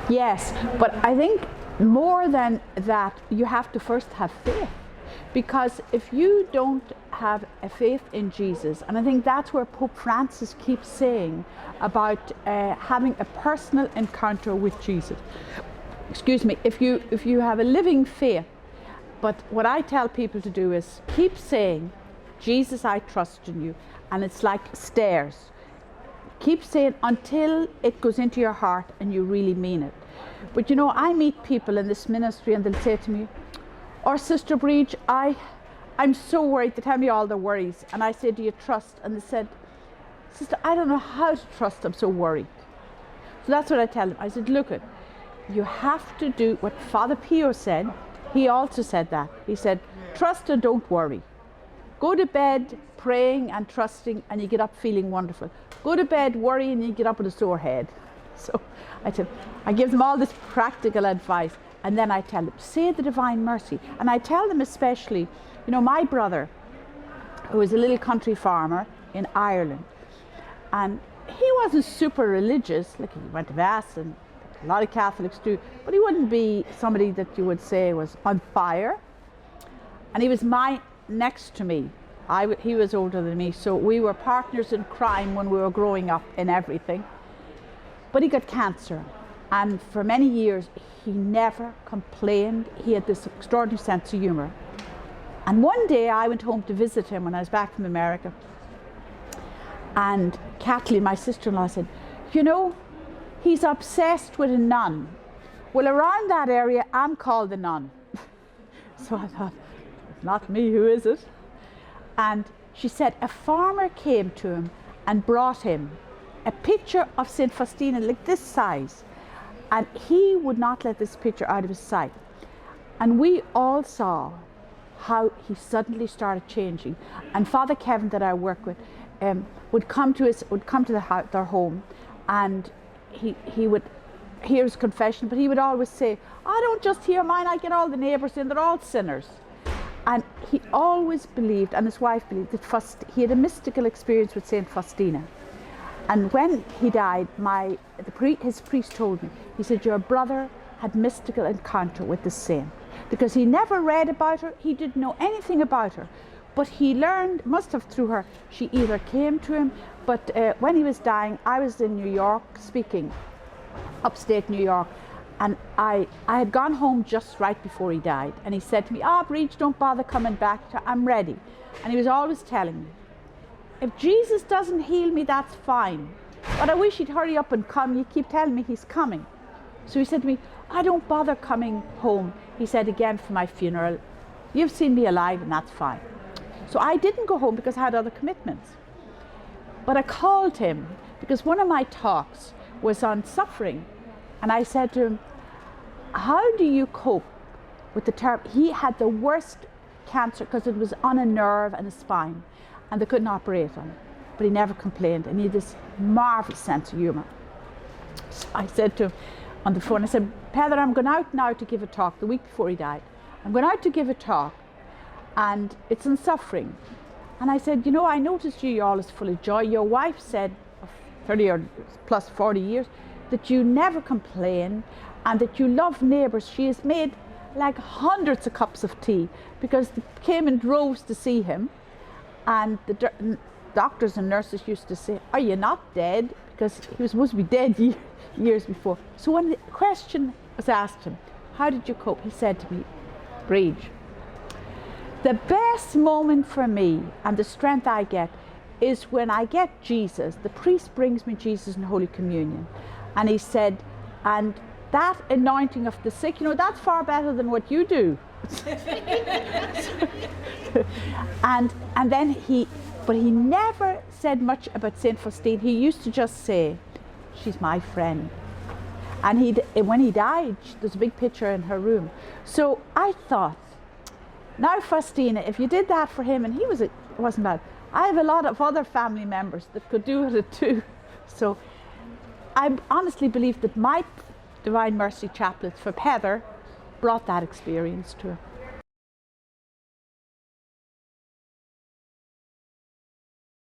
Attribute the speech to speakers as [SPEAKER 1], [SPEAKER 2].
[SPEAKER 1] Yes, but I think more than that, you have to first have faith. Because if you don't have a faith in Jesus, and I think that's where Pope Francis keeps saying about having a personal encounter with Jesus. Excuse me, if you have a living faith, but what I tell people to do is keep saying, Jesus, I trust in you. And it's like stairs. Keep saying until it goes into your heart and you really mean it. But you know, I meet people in this ministry and they'll say to me, "Or Sister Briege, I'm so worried." They tell me all their worries. And I say, "Do you trust?" And they said, "Sister, I don't know how to trust. I'm so worried." So that's what I tell them. I said, "Look, you have to do what Father Pio said. He also said that. He said, trust and don't worry. Go to bed praying and trusting and you get up feeling wonderful. Go to bed worrying and you get up with a sore head." So I give them all this practical advice, and then I tell them, say the Divine Mercy. And I tell them especially, you know, my brother, who was a little country farmer in Ireland, and he wasn't super religious, like he went to Mass and a lot of Catholics do, but he wouldn't be somebody that you would say was on fire. And he was next to me. He was older than me, so we were partners in crime when we were growing up in everything. But he got cancer, and for many years he never complained. He had this extraordinary sense of humour. And one day I went home to visit him when I was back from America, and Kathleen, my sister-in-law, said, "You know, he's obsessed with a nun. Well, around that area I'm called the nun." So I thought, not me, who is it? And she said a farmer came to him and brought him a picture of St. Faustina like this size, and he would not let this picture out of his sight. And we all saw how he suddenly started changing. And Father Kevin, that I work with, would come to their home, and he would hear his confession, but he would always say, "I don't just hear mine, I get all the neighbours in, they're all sinners." And he always believed, and his wife believed, that he had a mystical experience with St. Faustina. And when he died, his priest told me, he said, "Your brother had mystical encounter with the saint." Because he never read about her, he didn't know anything about her. But he learned, must have through her, she either came to him, but when he was dying, I was in New York speaking, upstate New York, and I had gone home just right before he died. And he said to me, "Briege, don't bother coming back, I'm ready." And he was always telling me, "If Jesus doesn't heal me, that's fine. But I wish he'd hurry up and come. You keep telling me he's coming." So he said to me, "I don't bother coming home," he said, "again for my funeral. You've seen me alive and that's fine." So I didn't go home because I had other commitments. But I called him because one of my talks was on suffering. And I said to him, "How do you cope with the term?" He had the worst cancer because it was on a nerve and a spine, and they couldn't operate on it. But he never complained, and he had this marvellous sense of humour. So I said to him on the phone, I said, "Peter, I'm going out now to give a talk," the week before he died. "I'm going out to give a talk, and it's on suffering." And I said, "You know, I noticed you're always full of joy. Your wife said, of 30 or plus 40 years, that you never complain and that you love neighbours. She has made like hundreds of cups of tea because they came in droves to see him. And the doctors and nurses used to say, 'Are you not dead?' Because he was supposed to be dead years before." So when the question was asked him, "How did you cope?" he said to me, "Briege, the best moment for me and the strength I get is when I get Jesus, the priest brings me Jesus in Holy Communion." And he said, "And that anointing of the sick, you know, that's far better than what you do." and then but he never said much about St. Faustina. He used to just say, "She's my friend." And when he died, there's a big picture in her room. So I thought, now Faustina, if you did that for him, and it wasn't bad. I have a lot of other family members that could do it too. So I honestly believe that my Divine Mercy chaplets for Heather brought that experience to her.